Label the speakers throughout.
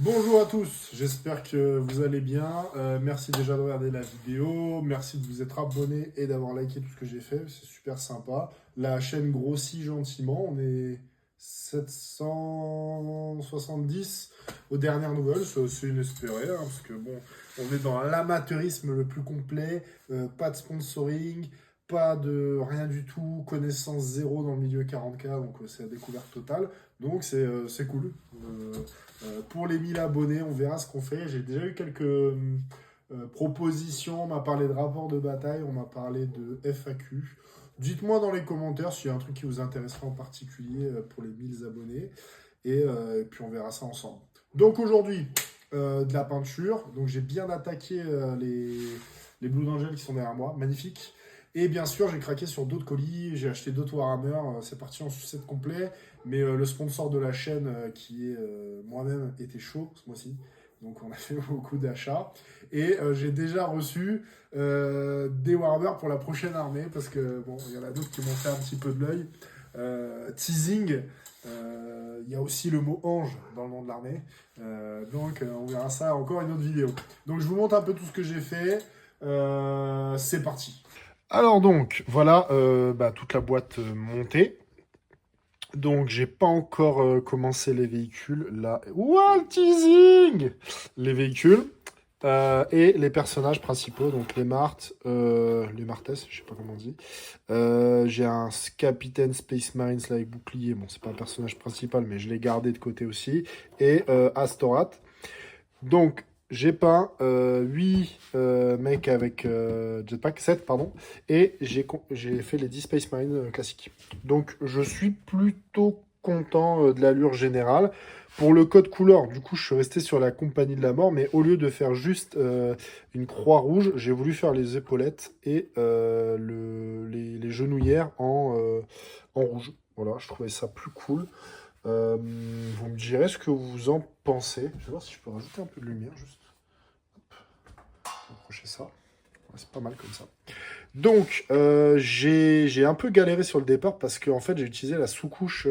Speaker 1: Bonjour à tous, j'espère que vous allez bien. Merci déjà de regarder la vidéo, merci de vous être abonné et d'avoir liké tout ce que j'ai fait, c'est super sympa. La chaîne grossit gentiment, on est 770 aux dernières nouvelles, c'est inespéré, hein, parce que bon, on est dans l'amateurisme le plus complet, pas de sponsoring, pas de rien du tout, connaissance zéro dans le milieu 40K, donc c'est la découverte totale, donc c'est cool. Pour les 1000 abonnés, on verra ce qu'on fait. J'ai déjà eu quelques propositions. On m'a parlé de rapports de bataille, on m'a parlé de FAQ. Dites-moi dans les commentaires s'il y a un truc qui vous intéressera en particulier pour les 1000 abonnés. Et puis on verra ça ensemble. Donc aujourd'hui, de la peinture. Donc j'ai bien attaqué les Blue Angels qui sont derrière moi. Magnifique. Et bien sûr, j'ai craqué sur d'autres colis. J'ai acheté d'autres Warhammer. C'est parti en sucette complet. Mais le sponsor de la chaîne, qui est moi-même, était chaud ce mois-ci. Donc on a fait beaucoup d'achats. Et j'ai déjà reçu des Warhammer pour la prochaine armée. Parce que bon, il y en a d'autres qui m'ont fait un petit peu de l'œil. Teasing. Il y a aussi le mot ange dans le nom de l'armée. Donc on verra ça encore une autre vidéo. Donc je vous montre un peu tout ce que j'ai fait. C'est parti. Alors donc, voilà toute la boîte montée. Donc, j'ai pas encore commencé les véhicules. Là, wow, teasing! Les véhicules et les personnages principaux, donc les Martes, les Martes, je sais pas comment on dit. J'ai un Capitaine Space Marines là avec bouclier. Bon, c'est pas un personnage principal, mais je l'ai gardé de côté aussi. Et Astorat. Donc, j'ai peint 8 mecs avec jetpack, 7 pardon, et j'ai fait les 10 Space Marines classiques. Donc, je suis plutôt content de l'allure générale. Pour le code couleur, du coup, je suis resté sur la Compagnie de la Mort, mais au lieu de faire juste une croix rouge, j'ai voulu faire les épaulettes et les genouillères en rouge. Voilà, je trouvais ça plus cool. Vous me direz ce que vous en pensez. Je vais voir si je peux rajouter un peu de lumière, juste. Approcher ça. Ouais, c'est pas mal comme ça. Donc, j'ai un peu galéré sur le départ parce que en fait, j'ai utilisé la sous-couche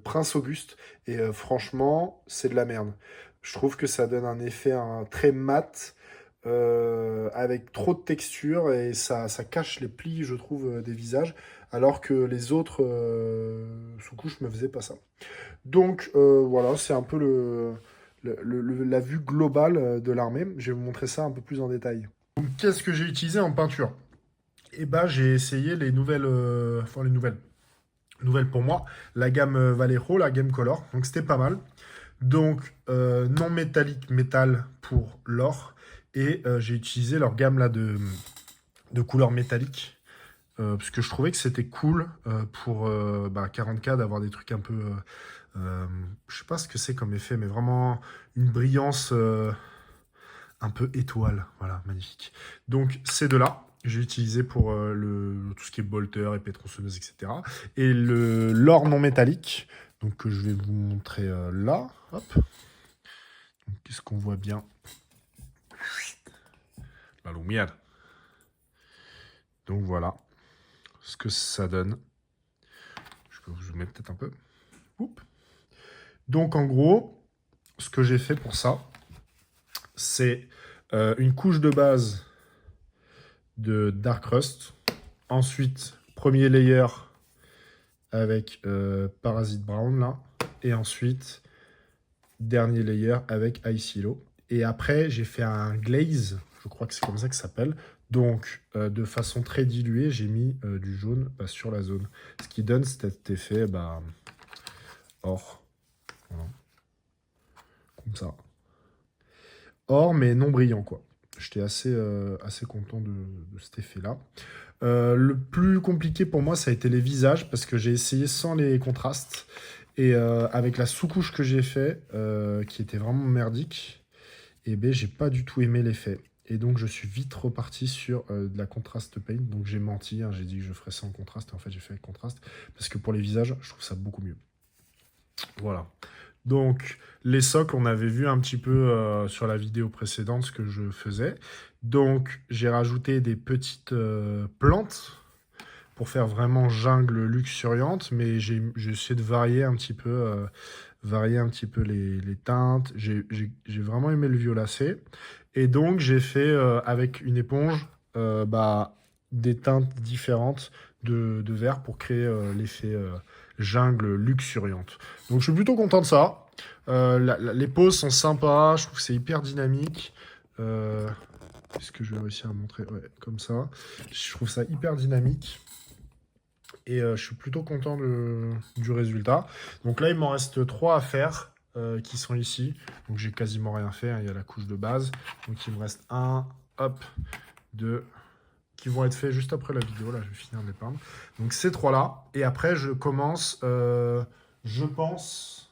Speaker 1: Prince Auguste. Et franchement, c'est de la merde. Je trouve que ça donne un effet très mat. Avec trop de texture et ça cache les plis, je trouve, des visages, alors que les autres sous-couches me faisaient pas ça. Donc voilà, c'est un peu la vue globale de l'armée. Je vais vous montrer ça un peu plus en détail. Donc, qu'est-ce que j'ai utilisé en peinture? Eh ben, j'ai essayé les nouvelles, enfin les nouvelles pour moi, la gamme Vallejo, la gamme Color. Donc c'était pas mal. Donc non métallique, métal pour l'or. Et j'ai utilisé leur gamme là de couleurs métalliques. Parce que je trouvais que c'était cool pour 40K d'avoir des trucs un peu... je sais pas ce que c'est comme effet, mais vraiment une brillance un peu étoile. Voilà, magnifique. Donc ces deux-là, j'ai utilisé pour tout ce qui est bolter et pétronçonneuse, etc. Et l'or non métallique, donc que je vais vous montrer là. Hop. Qu'est-ce qu'on voit bien? La lumière. Donc voilà ce que ça donne. Je peux vous zoomer peut-être un peu. Oups. Donc en gros, ce que j'ai fait pour ça, c'est une couche de base de Dark Rust. Ensuite, premier layer avec Parasite Brown là. Et ensuite, dernier layer avec Ice Yellow. Et après, j'ai fait un glaze, je crois que c'est comme ça que ça s'appelle. Donc, de façon très diluée, j'ai mis du jaune sur la zone. Ce qui donne cet effet or. Voilà. Comme ça. Or, mais non brillant, quoi. J'étais assez content de cet effet-là. Le plus compliqué pour moi, ça a été les visages, parce que j'ai essayé sans les contrastes. Et avec la sous-couche que j'ai fait, qui était vraiment merdique, et ben j'ai pas du tout aimé l'effet. Et donc je suis vite reparti sur de la contrast paint. Donc j'ai menti, hein, j'ai dit que je ferais ça en contraste. Et en fait j'ai fait avec contraste. Parce que pour les visages, je trouve ça beaucoup mieux. Voilà. Donc les socles, on avait vu un petit peu sur la vidéo précédente ce que je faisais. Donc j'ai rajouté des petites plantes pour faire vraiment jungle luxuriante. Mais j'ai essayé de varier un petit peu varier un petit peu les teintes. J'ai vraiment aimé le violacé. Et donc, j'ai fait avec une éponge des teintes différentes de vert pour créer l'effet jungle luxuriante. Donc, je suis plutôt content de ça. Les poses sont sympas. Je trouve que c'est hyper dynamique. Est-ce que je vais réussir à montrer? Ouais, comme ça. Je trouve ça hyper dynamique. Et je suis plutôt content du résultat. Donc là, il m'en reste 3 à faire qui sont ici. Donc j'ai quasiment rien fait, hein. Il y a la couche de base. Donc il me reste 1, hop, 2, qui vont être faits juste après la vidéo. Là, je vais finir de les peindre. Donc ces 3-là. Et après, je commence, je pense,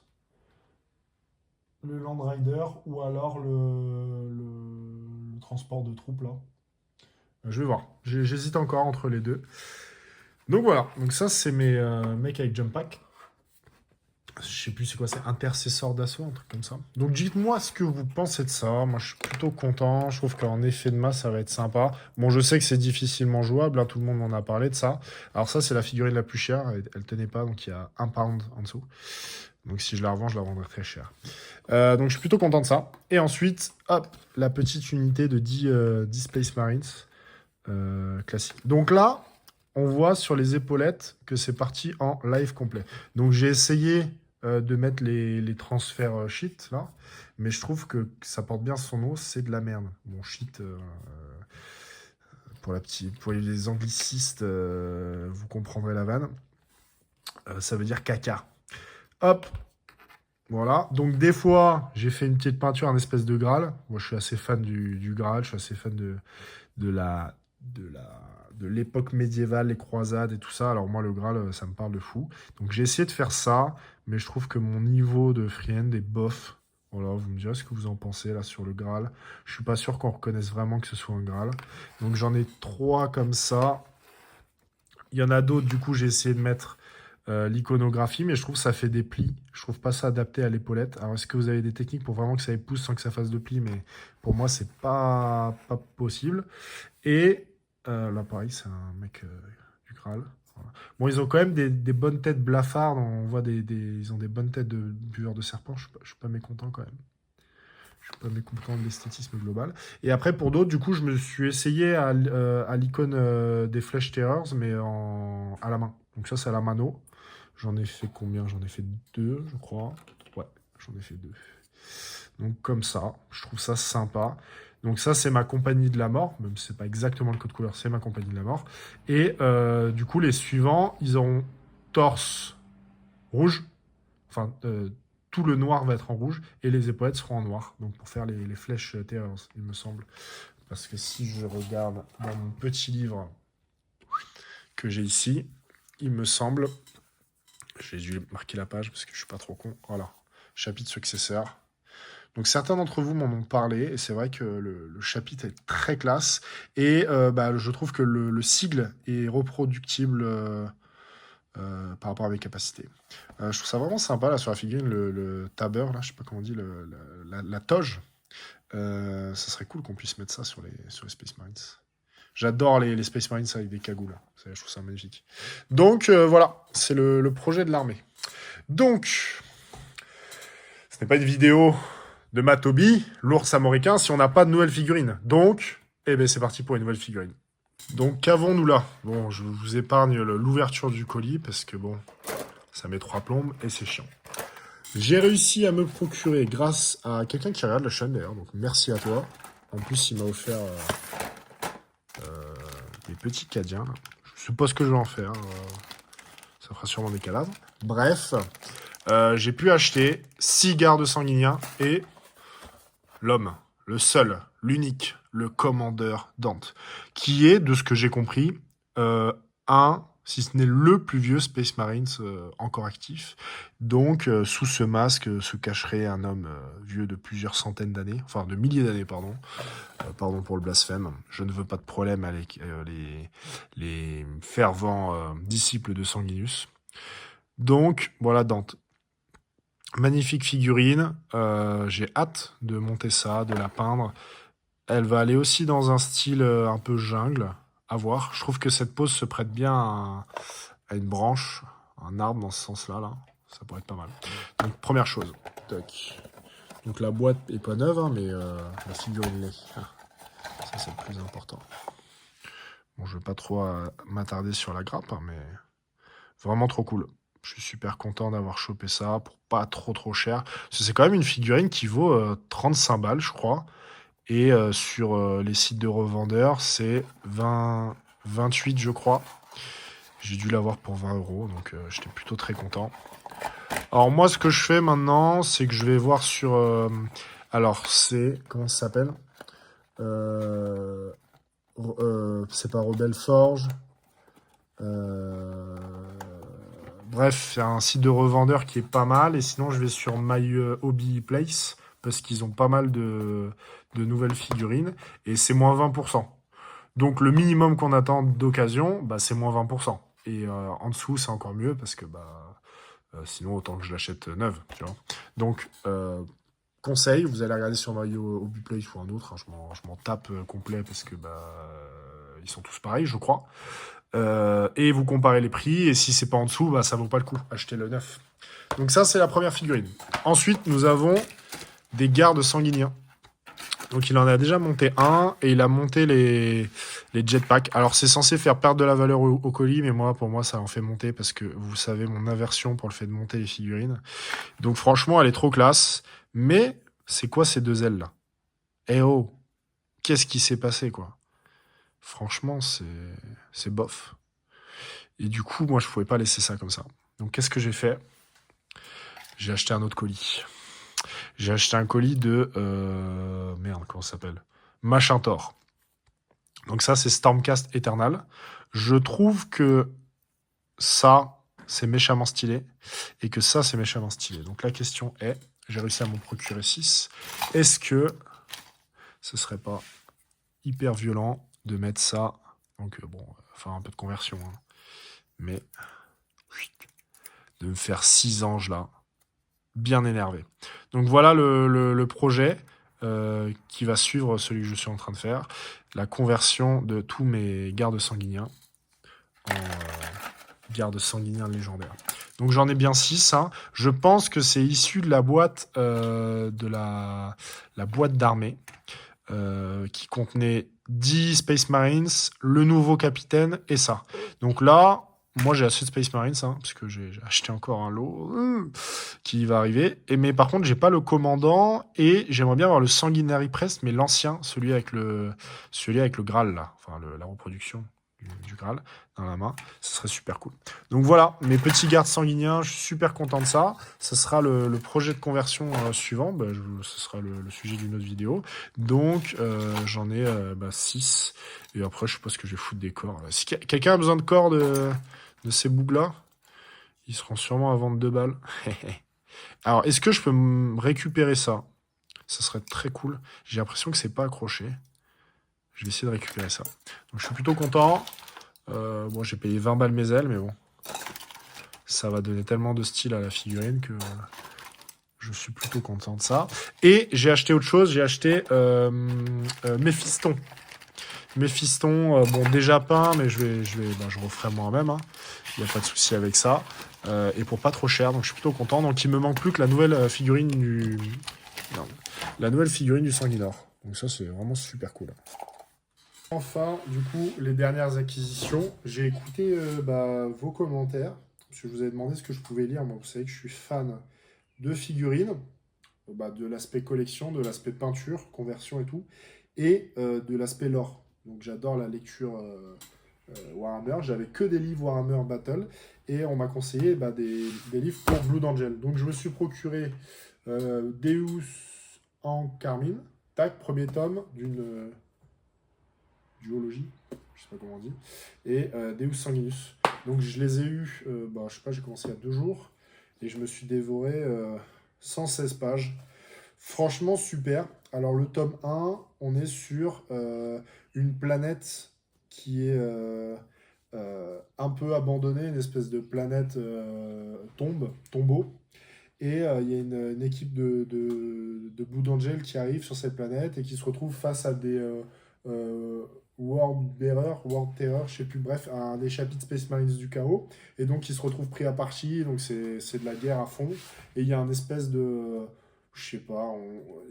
Speaker 1: le Land Rider ou alors le transport de troupes là. Je vais voir. J'hésite encore entre les deux. Donc voilà, donc ça c'est mes mecs avec jump pack. Je sais plus c'est quoi, c'est intercesseur d'assaut, un truc comme ça. Donc dites-moi ce que vous pensez de ça. Moi je suis plutôt content, je trouve qu'en effet de masse ça va être sympa. Bon je sais que c'est difficilement jouable, hein, tout le monde m'en a parlé de ça. Alors ça c'est la figurine la plus chère, elle tenait pas donc il y a 1 pound en dessous. Donc si je la revends, je la vendrai très cher. Donc je suis plutôt content de ça. Et ensuite, hop, la petite unité de 10 Space Marines classique. Donc là, on voit sur les épaulettes que c'est parti en live complet. Donc j'ai essayé de mettre les transferts sheet là, mais je trouve que ça porte bien son nom, c'est de la merde. Bon, sheet, pour les anglicistes, vous comprendrez la vanne. Ça veut dire caca. Hop, voilà. Donc des fois, j'ai fait une petite peinture, un espèce de Graal. Moi, je suis assez fan du Graal, je suis assez fan de l'époque médiévale, les croisades et tout ça. Alors moi, le Graal, ça me parle de fou. Donc j'ai essayé de faire ça, mais je trouve que mon niveau de freehand est bof. Voilà, vous me direz ce que vous en pensez là sur le Graal. Je suis pas sûr qu'on reconnaisse vraiment que ce soit un Graal. Donc j'en ai 3 comme ça. Il y en a d'autres, du coup, j'ai essayé de mettre l'iconographie, mais je trouve que ça fait des plis. Je trouve pas ça adapté à l'épaulette. Alors, est-ce que vous avez des techniques pour vraiment que ça épouse sans que ça fasse de plis? Mais pour moi, c'est pas possible. Et là, pareil, c'est un mec du Graal. Voilà. Bon, ils ont quand même des bonnes têtes blafardes. On voit ils ont des bonnes têtes de buveurs de serpents. Je suis pas mécontent quand même. Je suis pas mécontent de l'esthétisme global. Et après, pour d'autres, du coup, je me suis essayé à l'icône des Flèches Terrors, mais à la main. Donc ça, c'est à la mano. J'en ai fait combien? J'en ai fait 2, je crois. Ouais, j'en ai fait 2. Donc comme ça, je trouve ça sympa. Donc ça, c'est ma compagnie de la mort, même si c'est pas exactement le code couleur, c'est ma compagnie de la mort. Et du coup, les suivants, ils auront torse rouge, enfin tout le noir va être en rouge, et les épaulettes seront en noir, donc pour faire les flèches terreurs, il me semble. Parce que si je regarde dans mon petit livre que j'ai ici, il me semble, j'ai dû marquer la page parce que je suis pas trop con, voilà, chapitre successeur. Donc certains d'entre vous m'en ont parlé, et c'est vrai que le chapitre est très classe, et je trouve que le sigle est reproductible par rapport à mes capacités. Je trouve ça vraiment sympa là sur la figurine, le tabber, là, je sais pas comment on dit, la toge. Ça serait cool qu'on puisse mettre ça sur les Space Marines. J'adore les Space Marines avec des cagoules. Je trouve ça magnifique. Donc voilà, c'est le projet de l'armée. Donc, ce n'est pas une vidéo de Matobi, l'ours américain, si on n'a pas de nouvelles figurines. Donc, c'est parti pour une nouvelle figurine. Donc, qu'avons-nous là? Bon, je vous épargne l'ouverture du colis parce que bon, ça met 3 plombes et c'est chiant. J'ai réussi à me procurer grâce à quelqu'un qui regarde la chaîne d'ailleurs, donc merci à toi. En plus, il m'a offert des petits cadiens. Je sais pas ce que je vais en faire. Ça fera sûrement des cadavres. Bref, j'ai pu acheter 6 gardes sanguiniens et l'homme, le seul, l'unique, le commandeur Dante, qui est, de ce que j'ai compris, si ce n'est le plus vieux Space Marines encore actif. Donc, sous ce masque se cacherait un homme vieux de plusieurs centaines d'années, enfin de milliers d'années, pardon. Pardon pour le blasphème. Je ne veux pas de problème avec les fervents disciples de Sanguinus. Donc, voilà Dante. Magnifique figurine. J'ai hâte de monter ça, de la peindre. Elle va aller aussi dans un style un peu jungle, à voir. Je trouve que cette pose se prête bien à une branche, un arbre dans ce sens-là. Là. Ça pourrait être pas mal. Donc, première chose. Tac. Donc, la boîte est pas neuve, hein, mais la figurine l'est. Ah, ça, c'est le plus important. Bon, je vais pas trop m'attarder sur la grappe, hein, mais vraiment trop cool. Je suis super content d'avoir chopé ça pour pas trop cher. Parce que c'est quand même une figurine qui vaut 35 balles, je crois. Et sur les sites de revendeurs, c'est 28, je crois. J'ai dû l'avoir pour 20 euros, donc j'étais plutôt très content. Alors moi, ce que je fais maintenant, c'est que je vais voir sur... alors, c'est... Comment ça s'appelle c'est pas Rebel Forge. Bref, c'est un site de revendeur qui est pas mal. Et sinon, je vais sur My Hobby Place, parce qu'ils ont pas mal de nouvelles figurines. Et c'est moins 20%. Donc le minimum qu'on attend d'occasion, bah, c'est moins 20%. Et en dessous, c'est encore mieux, parce que sinon, autant que je l'achète neuve. Tu vois. Donc, conseil, vous allez regarder sur My Hobby Place ou un autre. Hein, je m'en tape complet, parce que ils sont tous pareils, je crois. Et vous comparez les prix, et si c'est pas en dessous, bah, ça vaut pas le coup. Achetez le neuf. Donc ça, c'est la première figurine. Ensuite, nous avons des gardes sanguiniens. Donc il en a déjà monté un, et il a monté les jetpacks. Alors c'est censé faire perdre de la valeur au colis, mais pour moi, ça en fait monter, parce que vous savez mon aversion pour le fait de monter les figurines. Donc franchement, elle est trop classe. Mais c'est quoi ces deux ailes-là? Eh oh, qu'est-ce qui s'est passé, quoi? Franchement, c'est bof. Et du coup, moi, je pouvais pas laisser ça comme ça. Donc, qu'est-ce que j'ai fait? J'ai acheté un autre colis. J'ai acheté un colis de... merde, comment ça s'appelle? Machin Thor. Donc ça, c'est Stormcast Eternal. Je trouve que ça, c'est méchamment stylé. Et que ça, c'est méchamment stylé. Donc la question est, j'ai réussi à m'en procurer 6. Est-ce que ce serait pas hyper violent de mettre ça? Donc faire un peu de conversion. Hein. Mais de me faire 6 anges là. Bien énervé. Donc voilà le projet qui va suivre celui que je suis en train de faire. La conversion de tous mes gardes sanguiniens en gardes sanguiniens légendaires. Donc j'en ai bien 6. Hein. Je pense que c'est issu de la boîte la boîte d'armée qui contenait 10 Space Marines, le nouveau capitaine et ça. Donc là, moi j'ai assez de Space Marines, hein, parce que j'ai acheté encore un lot qui va arriver. Mais par contre, j'ai pas le commandant, et j'aimerais bien avoir le Sanguinary Press, mais l'ancien, celui avec le Graal là, enfin la reproduction du Graal dans la main. Ce serait super cool. Donc voilà, mes petits gardes sanguiniens, je suis super content de ça. Ce sera le projet de conversion suivant. Ce sera le sujet d'une autre vidéo. Donc j'en ai 6. Et après, je sais pas ce que je vais foutre des corps. Si quelqu'un a besoin de corps de ces bougs-là, ils seront sûrement à vendre 2 balles. Alors, est-ce que je peux récupérer ça? Ça serait très cool. J'ai l'impression que c'est pas accroché. Je vais essayer de récupérer ça. Donc, je suis plutôt content. J'ai payé 20 balles mes ailes, mais bon. Ça va donner tellement de style à la figurine que je suis plutôt content de ça. Et j'ai acheté autre chose. J'ai acheté Méphiston. Méphiston, déjà peint, mais je referai moi-même. Hein. Il n'y a pas de souci avec ça. Et pour pas trop cher, donc je suis plutôt content. Donc il me manque plus que la nouvelle figurine du Sanguinor. Donc ça, c'est vraiment super cool. Enfin, du coup, les dernières acquisitions. J'ai écouté vos commentaires, parce que je vous avais demandé ce que je pouvais lire. Moi, vous savez que je suis fan de figurines, de l'aspect collection, de l'aspect peinture, conversion et tout, et de l'aspect lore. Donc j'adore la lecture Warhammer. J'avais que des livres Warhammer Battle, et on m'a conseillé des livres pour Blood Angel. Donc je me suis procuré Deus en Carmine, premier tome d'une duologie, je sais pas comment on dit, et Deus Sanguinus. Donc je les ai eus, je sais pas, j'ai commencé il y a 2 jours, et je me suis dévoré 116 pages. Franchement, super. Alors, le tome 1, on est sur une planète qui est un peu abandonnée, une espèce de planète tombeau. Et il y a une équipe de Blue Angel qui arrive sur cette planète et qui se retrouve face à des World Terror, je sais plus, bref, un des chapitres Space Marines du chaos. Et donc, il se retrouve pris à partie, donc c'est de la guerre à fond. Et il y a un espèce de, je sais pas,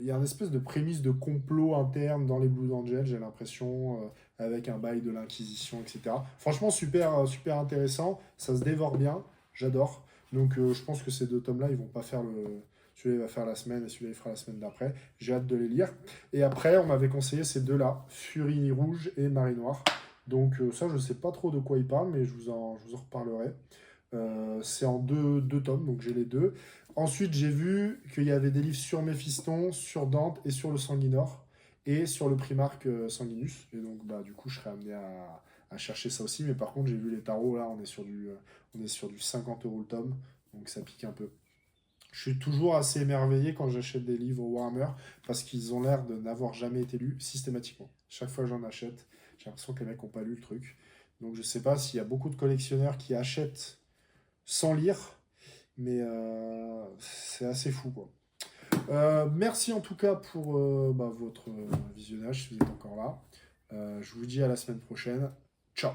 Speaker 1: il y a un espèce de prémisse de complot interne dans les Blue Angels, j'ai l'impression, avec un bail de l'Inquisition, etc. Franchement, super intéressant, ça se dévore bien, j'adore. Donc, je pense que ces deux tomes-là, ils vont pas faire le. Celui-là, il va faire la semaine et celui-là, il fera la semaine d'après. J'ai hâte de les lire. Et après, on m'avait conseillé ces deux-là, Furie Rouge et Marée Noire. Donc ça, je ne sais pas trop de quoi ils parlent, mais je vous en reparlerai. C'est en deux tomes, donc j'ai les deux. Ensuite, j'ai vu qu'il y avait des livres sur Méphiston, sur Dante et sur le Sanguinor, et sur le Primarque Sanguinus. Et donc, bah, du coup, je serais amené à chercher ça aussi. Mais par contre, j'ai vu les tarots, là, on est sur du 50 euros le tome, donc ça pique un peu. Je suis toujours assez émerveillé quand j'achète des livres Warhammer parce qu'ils ont l'air de n'avoir jamais été lus systématiquement. Chaque fois que j'en achète, j'ai l'impression que les mecs n'ont pas lu le truc. Donc je sais pas s'il y a beaucoup de collectionneurs qui achètent sans lire, mais c'est assez fou quoi. Merci en tout cas pour votre visionnage si vous êtes encore là. Je vous dis à la semaine prochaine. Ciao.